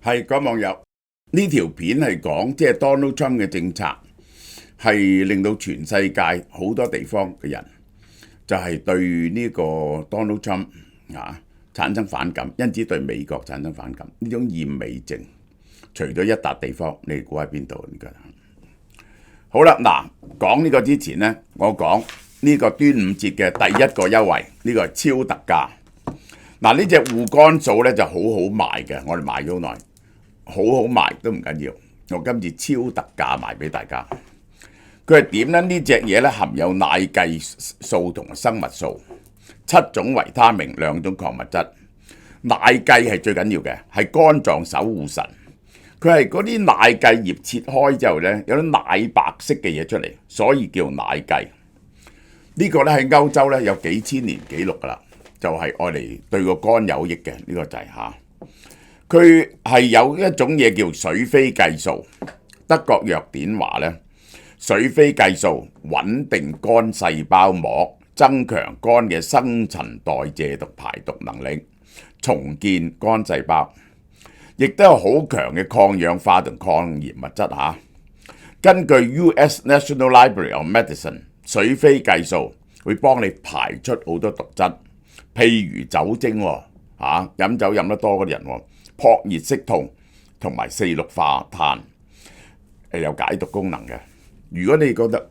係各位網友，呢條片係講即係 Donald Trump 嘅政策，係令到全世界好多地方嘅人就係對呢個 Donald Trump 產生反感，因此對美國產生反感。呢種厭美症，除咗一笪地方，你估喺邊度？好啦，講呢個之前呢，我講呢個端午節嘅第一個優惠，呢個係超特價。呢隻護肝素呢就好好賣嘅，我哋賣咗好耐，好好賣都唔緊要。我今次超特價賣俾大家。佢係點呢？呢隻嘢呢含有奶計素同生物素，7種維他命，2種礦物質。奶計係最緊要嘅，係肝臟守護神。佢係嗰啲奶計葉切開之後呢，有啲奶白色嘅嘢出嚟，所以叫奶計。呢個呢喺歐洲呢有幾千年紀錄噶啦。就係愛嚟對個肝有益嘅，呢個就係佢係有一種嘢叫水飛計數。德國藥典話呢，水飛計數穩定肝細胞膜，增強肝嘅新陳代謝同排毒能力，重建肝細胞，亦都有好強嘅抗氧化同抗炎物質。根據 US National Library of Medicine， 水飛計數會幫你排出好多毒質。譬如酒精飲酒飲得多嗰啲人撲熱息痛同埋4氯化碳有解毒功能嘅。如果你覺得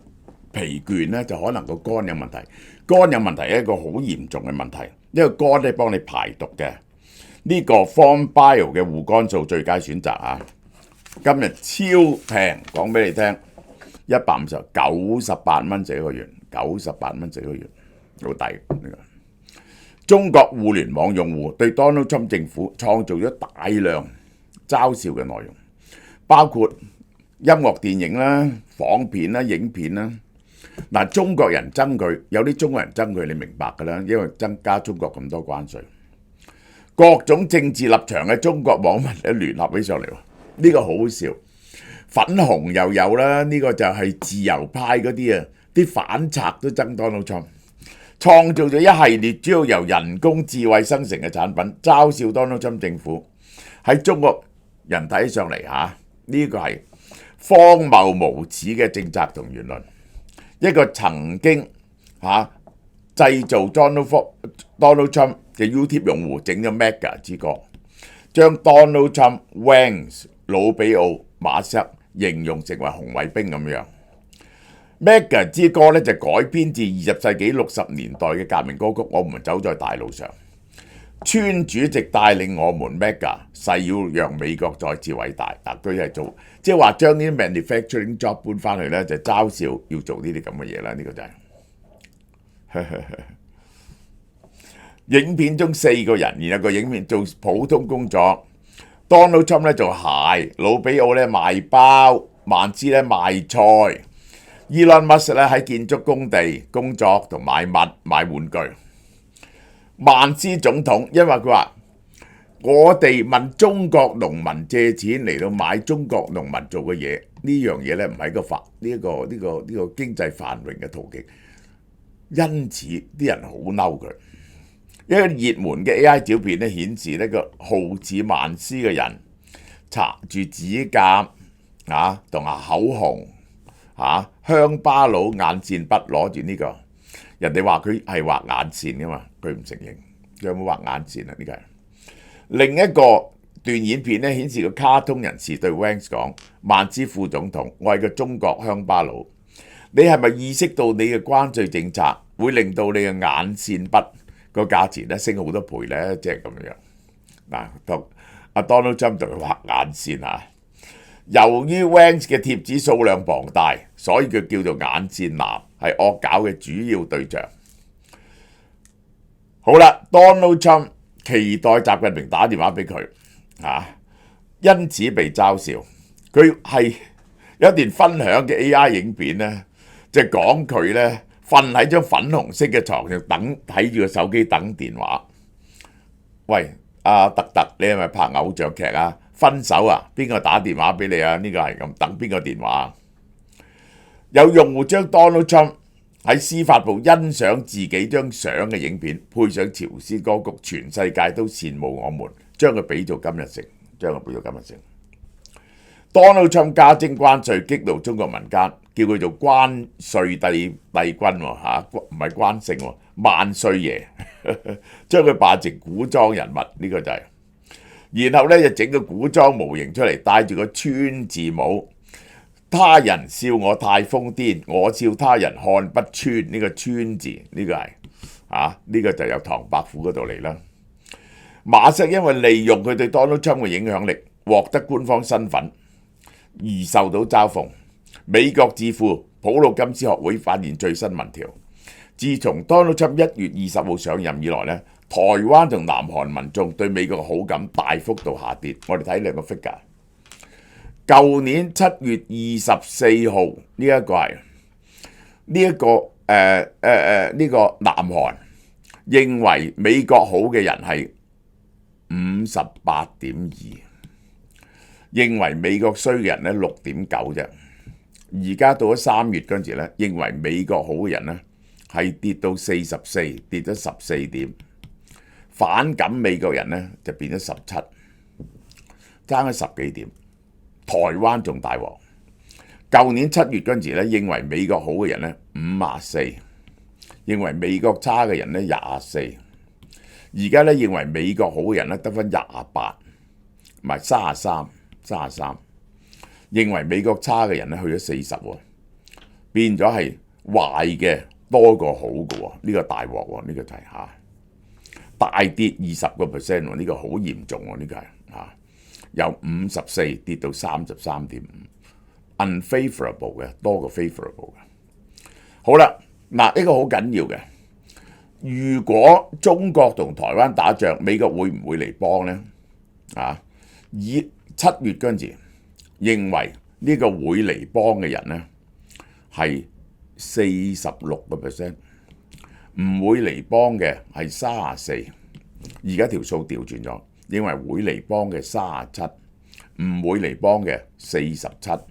疲倦呢，就可能個肝有問題。肝有問題係一個好嚴重嘅問題，因為肝咧幫你排毒嘅。呢個 From Bio 嘅護肝素最佳選擇今日超平，講俾你聽，198蚊一個月，98蚊一個月，好抵呢個。中國互聯網用戶對 Donald Trump 政府創造咗大量嘲笑嘅內容，包括音樂、電影啦、仿片啦、影片啦。中國人憎佢，有啲中國人憎佢，你明白㗎啦，因為增加中國咁多關稅。各種政治立場嘅中國網民咧聯合起上嚟，呢個好好笑。粉紅又有啦，呢個就係自由派嗰啲啲反賊都憎 Donald Trump。創造咗一系列主要由人工智慧生成嘅產品，嘲笑 Donald Trump 政府。喺中國人睇上嚟呢個係荒謬無恥嘅政策同言論。一個曾經製造 Donald Trump 嘅 YouTube 用戶整咗 MAGA 之歌，將 Donald Trump、Vance、魯比奧、馬塞形容成為紅衛兵咁樣。MAGA 之歌咧就改編自20世紀60年代嘅革命歌曲《我們走在大路上》。川主席帶領我們 MAGA 誓要讓美國再次偉大。佢係做即係話將啲 manufacturing job 搬翻去咧，就嘲笑要做呢啲咁嘅嘢啦。呢個就係影片中4個人，然後個影片做普通工作。Donald Trump 咧做鞋，魯比奧咧賣包，萬茲咧賣菜。Elon Musk 咧喺建築工地工作同買玩具。萬茲總統因為佢話我哋問中國農民借錢嚟到買中國農民做嘅嘢，呢樣嘢咧唔係呢個經濟繁榮嘅途徑，因此啲人好嬲佢。一個熱門嘅 AI 照片咧顯示呢個好似萬斯嘅人搽住指甲同埋口紅。鄉巴佬眼線筆攞住呢個，人哋話佢係畫眼線噶嘛，佢唔承認。佢有冇畫眼線啊？呢個係另一個段影片咧，顯示個卡通人士對 Vance 講：萬茲副總統，我係個中國鄉巴佬，你係咪意識到你嘅關稅政策會令到你嘅眼線筆個價錢咧升好多倍咧？即係咁樣。同Donald Trump 就畫眼線。由於 Vance 嘅貼紙數量龐大，所以佢叫做眼線男，係惡搞嘅主要對象。好啦 ，Donald Trump 期待習近平打電話俾佢，因此被嘲笑。佢係有一段分享嘅 AI 影片呢，就講佢呢瞓喺張粉紅色嘅床上睇住個手機等電話。喂，特特，你係咪拍偶像劇啊？分手啊？邊個打電話俾你啊？呢個係咁等邊個電話？有用戶將 Donald Trump 喺司法部欣賞自己張相嘅影片，配上朝鮮歌曲，全世界都羨慕我們，將佢比做金日成。將佢變到咁嘅成。Donald Trump 加徵關稅激怒中國民間，叫佢做關稅帝君喎，唔係關姓喎，萬歲爺，將佢扮成古裝人物，呢個就係。然後咧就整個古裝模型出嚟，戴住個川字帽。他人笑我太瘋癲，我笑他人看不穿。呢個川字呢個係呢個就由唐伯虎嗰度嚟啦。馬斯克因為利用佢對 Donald Trump 嘅影響力，獲得官方身份而受到嘲諷。美國智庫普魯金斯學會發現最新民調，自從 Donald Trump 1月20號上任以來咧，台灣同南韓民眾對美國嘅好感大幅度下跌。我哋睇兩個 figure。舊年7月24號呢一個係呢個南韓認為美國好嘅人係58.2%，認為美國衰嘅人咧6.9%啫。而家到咗3月嗰陣時咧，認為美國好嘅人咧係跌到44，跌咗14點。反感美國人咧就變咗17，爭咗10幾點。台灣仲大鑊，舊年7月嗰陣時咧，認為美國好嘅人咧54，認為美國差嘅人咧24，而家咧認為美國好嘅人咧得返28，唔係33，認為美國差嘅人咧去咗40喎，變咗係壞嘅多過好嘅喎，呢個大鑊喎，呢個就係大跌20%喎，呢個好嚴重喎，呢個係由54跌到33.5，unfavorable 嘅多過 favorable 嘅。好啦，嗱呢個好緊要嘅。如果中國同台灣打仗，美國會唔會嚟幫呢？以7月嗰陣時，認為呢個會嚟幫嘅人呢係46%，唔會嚟幫嘅係34%。而家條數調轉咗。認為會嚟幫嘅37，唔會嚟幫嘅47。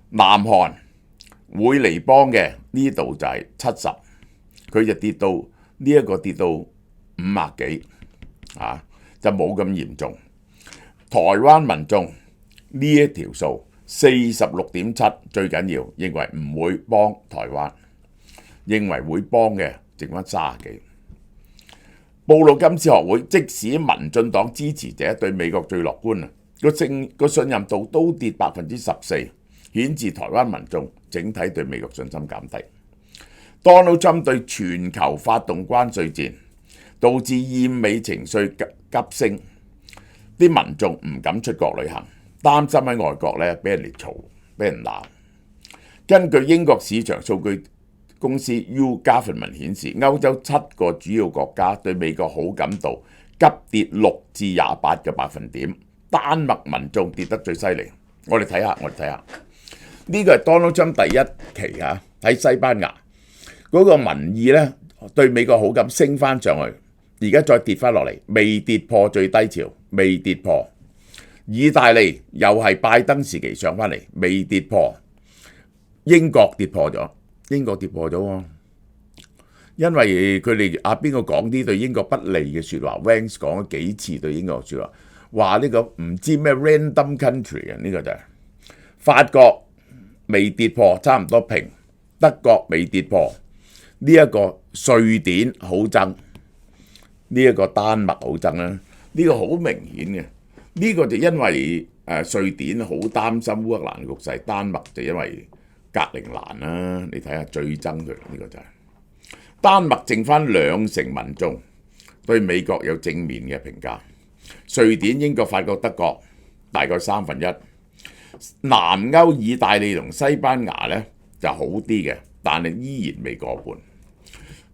南韓會嚟幫嘅呢度就係70，佢就跌到呢一個跌到50幾，就冇咁嚴重。台灣民眾呢一條數46.7最緊要，認為唔會幫台灣，認為會幫嘅剩返30幾。布魯金斯學會即使民進黨支持者對美國最樂觀個信任度都跌14%，顯示台灣民眾整體對美國信心減低。Donald Trump 對全球發動關稅戰，導致厭美情緒急升，啲民眾唔敢出國旅行，擔心喺外國咧俾人哋嘈，俾人鬧。根據英國市場數據公司 YouGovernment 顯示，歐洲7個主要國家對美國好感度急跌6至28個百分點，丹麥民眾跌得最犀利。我哋睇下，呢個係 Donald Trump 第一期喺西班牙嗰個民意咧對美國好感升翻上去，而家再跌翻落嚟，未跌破最低潮，未跌破。意大利又係拜登時期上翻嚟，未跌破。英國跌破咗。英國跌破咗喎，因為佢哋邊個講啲對英國不利嘅説話 ，Vance 講咗幾次對英國説話，話呢個唔知咩 random country 呢個就係法國未跌破，差唔多平，德國未跌破，呢一個瑞典好憎，呢一個丹麥好憎啦，呢個好明顯嘅，呢個就因為瑞典好擔心烏克蘭局勢，丹麥就因為格陵蘭啦，你睇下最憎佢呢個就係丹麥剩翻20%民眾對美國有正面嘅評價，瑞典、英國、法國、德國大概1/3，南歐意大利同西班牙咧就好啲嘅，但係依然未過半。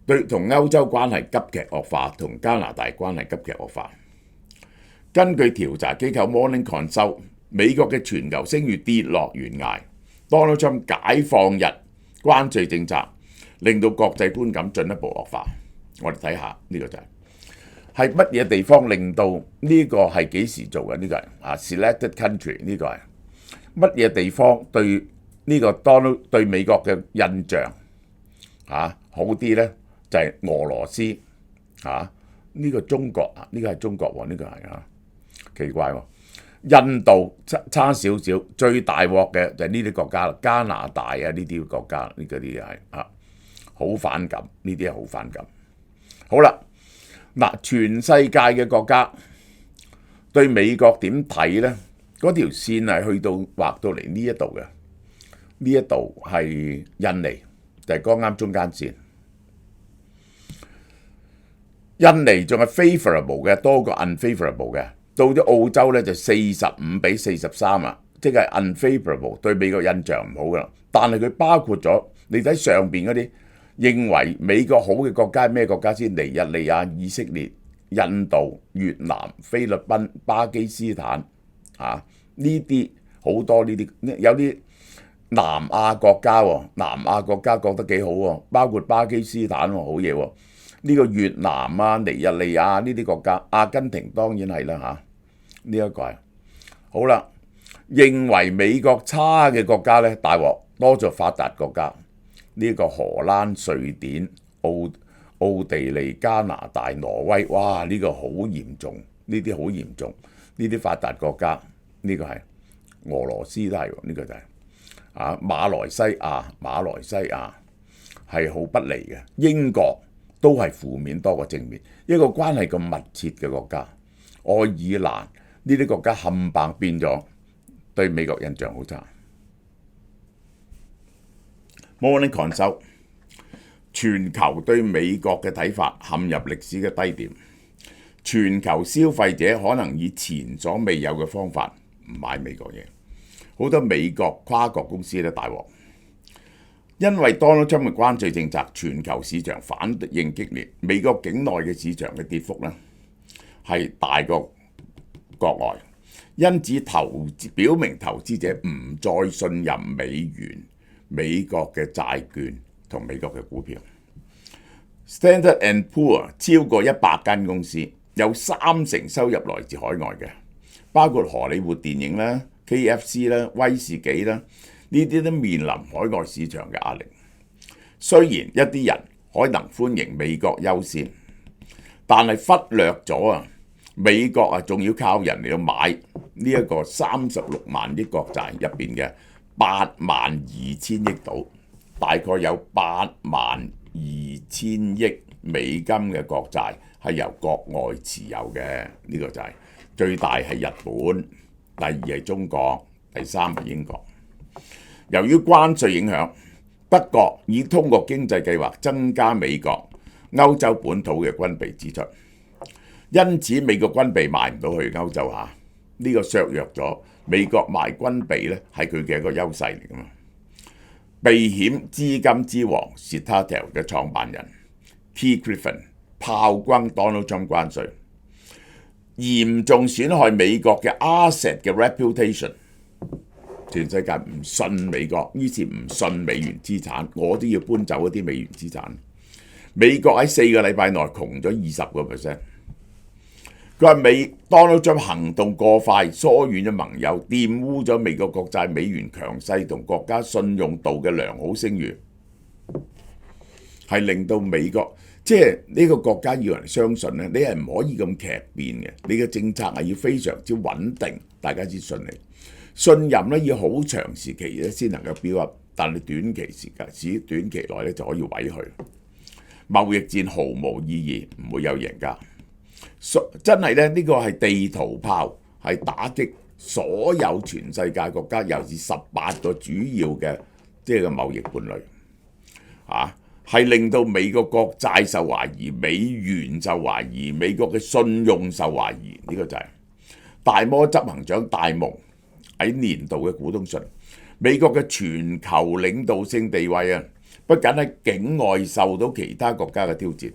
對同歐洲關係急劇惡化，同加拿大關係急劇惡化。根據調查機構 Morning Consult， 美國嘅全球聲譽跌落懸崖。Donald Trump 解放日關稅政策令到國際觀感進一步惡化。我哋睇下呢個就係乜嘢地方令到呢個係幾時做嘅？呢個係selected country， 呢個係乜嘢地方對呢個 Donald 對美國嘅印象好啲呢？就係俄羅斯呢個中國呢個係中國喎，呢個係奇怪喎。印度差少少，最大鑊嘅就係呢啲國家啦，加拿大啊呢啲國家，呢嗰啲係好反感，呢啲係好反感。好啦，嗱，全世界嘅國家對美國點睇呢？嗰條線係去到畫到嚟呢一度嘅，呢一度係印尼，就係剛啱中間線。印尼仲係 favorable 嘅多過 unfavorable 嘅，到咗澳洲咧就45-43啊，即係 unfavorable 對美國印象唔好噶啦。但係佢包括咗你睇上邊嗰啲認為美國好嘅國家係咩國家先？尼日利亞、以色列、印度、越南、菲律賓、巴基斯坦呢啲好多呢啲，有啲南亞國家喎，南亞國家覺得幾好喎，包括巴基斯坦喎，好嘢喎。呢個越南啊、尼日利亞呢啲國家，阿根廷當然係啦呢一個係好啦。認為美國差嘅國家呢，大鑊多咗發達國家，呢個荷蘭、瑞典、奧地利、加拿大、挪威，哇！呢個好嚴重，呢啲好嚴重，呢啲發達國家，呢個係俄羅斯都係喎，呢個就係馬來西亞係好不利嘅，英國都係負面多過正面，一個關係咁密切嘅國家，愛爾蘭呢啲國家冚唪變咗對美國印象好差。Morning Consult， 全球對美國嘅睇法陷入歷史嘅低點，全球消費者可能以前所未有嘅方法唔買美國嘢，好多美國跨國公司都大鑊。因為 Donald Trump 嘅關稅政策，全球市場反應激烈，美國境內嘅市場嘅跌幅呢係大過國外，因此表明投資者唔再信任美元、美國嘅債券同美國嘅股票。Standard and Poor 超過100間公司，有30%收入來自海外嘅，包括荷里活電影啦、KFC 啦、威士忌啦。呢啲都面臨海外市場嘅壓力。雖然一啲人可能歡迎美國優先，但係忽略咗美國仲要靠人嚟到買呢一個36萬億國債入邊嘅82000億度，大概有82000億美金嘅國債係由國外持有嘅。呢個就係最大係日本，第二係中國，第三係英國。由於關稅影響，德國已通過經濟計劃增加美國、歐洲本土嘅軍備支出，因此美國軍備賣唔到去歐洲下，呢個削弱咗美國賣軍備咧係佢嘅一個優勢嚟㗎嘛。避險資金之王 Citadel 嘅創辦人 T. Griffin 炮轟 Donald Trump 關稅，嚴重損害美國嘅 asset 嘅 reputation。全世界唔信美國，於是唔信美元資產，我都要搬走一啲美元資產。美國喺4個禮拜內窮咗20%。佢話Donald Trump 行動過快，疏遠咗盟友，玷污咗美國國債美元強勢同國家信用度嘅良好聲譽，係令到美國即係呢個國家要人相信咧，你係唔可以咁劇變嘅，你嘅政策係要非常之穩定，大家先信你。信任咧要好長時期咧先能夠 build up，但係短期內咧就可以毀去。貿易戰毫無意義，唔會有贏家。真係咧呢個係地圖炮，係打擊所有全世界國家，尤其是18個主要嘅即係個貿易伴侶係令到美國國債受懷疑，美元受懷疑，美國嘅信用受懷疑。呢個就係大摩執行長戴蒙喺年度嘅股東信，美國嘅全球領導性地位不僅喺境外受到其他國家嘅挑戰，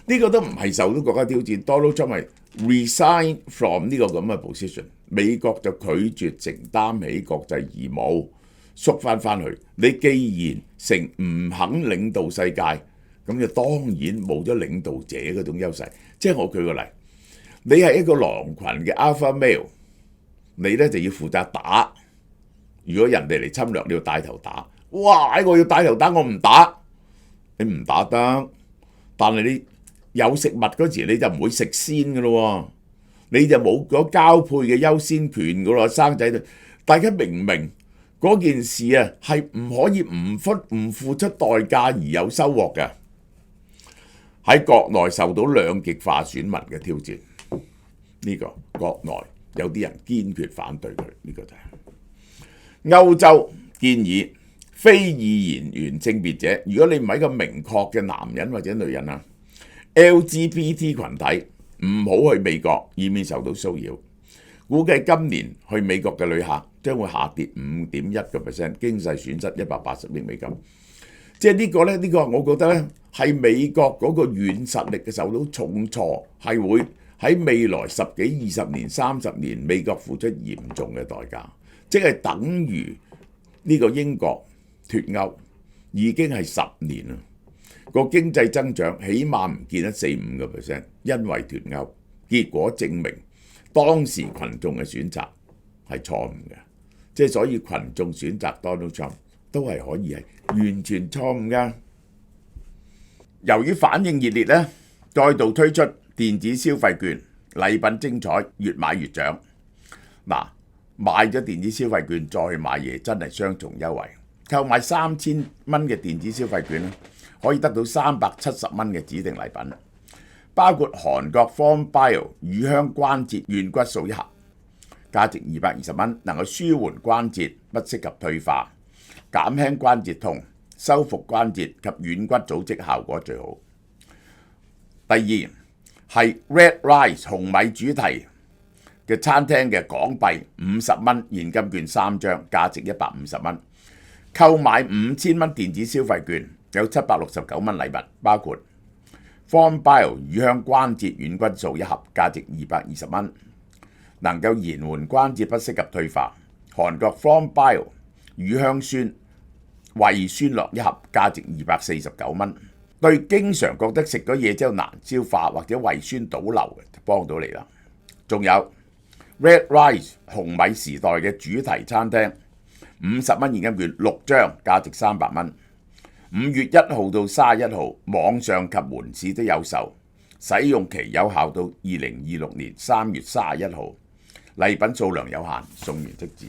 呢個都唔係受到國家挑戰。Donald Trump 係 resign from 呢個咁嘅 position， 美國就拒絕承擔起國際義務，縮翻去。你既然唔肯領導世界，咁就當然冇咗領導者嗰種優勢。即係我舉個例，你係一個狼群嘅 alpha male。你咧就要負責打，如果人哋嚟侵略，你要帶頭打。哇！我要帶頭打，我唔打，你唔打得。但係你有食物嗰時，你就唔會食鮮㗎咯。你就冇咗交配嘅優先權噶咯，生仔。大家明唔明嗰件事啊？係唔可以唔付出代價而有收穫嘅。喺國內受到兩極化選民嘅挑戰，呢個國內有啲人堅決反對佢，呢個就係歐洲建議非二元性別者，如果你唔係一個明確嘅男人或者女人啊 ，LGBT 群體唔好去美國，以免受到騷擾。估計今年去美國嘅旅客將會下跌5.1%，經濟損失180億美金。即係呢個呢，呢個我覺得呢係美國嗰個軟實力嘅受到重挫，係會喺未來10幾、20年、30年，美國付出嚴重嘅代價。即係等於呢個英國脫歐已經係10年啦，個經濟增長起碼唔見得4-5%，因為脫歐。結果證明當時群眾嘅選擇係錯誤嘅，即係所以群眾選擇 Donald Trump 都係可以係完全錯誤㗎。由於反應熱烈呢，再度推出電子消費券，禮品精彩，越買越獎。嗱，買咗電子消費券再去買嘢，真係雙重優惠。購買3000蚊嘅電子消費券咧，可以得到370蚊嘅指定禮品，包括韓國 Form Bio 乳香關節軟骨素1盒，價值220蚊，能夠舒緩關節，不適合退化，減輕關節痛，修復關節及軟骨組織效果最好。第二係 Red Rice 紅米主題嘅餐廳嘅港幣50蚊現金券3張，價值150蚊。購買5000蚊電子消費券有769蚊禮物，包括 Form Bio 乳香關節軟骨素1盒，價值220蚊，能夠延緩關節不適合退化。韓國 Form Bio 乳香酸胃酸樂1盒，價值249蚊。對經常覺得食咗嘢之後難消化或者胃酸倒流嘅，就幫到你啦。仲有 Red Rice 紅米時代嘅主題餐廳50蚊現金券6張，價值300蚊。5月1號到31號，網上及門市都有售，使用期有效到2026年3月31號，禮品數量有限，送完即止。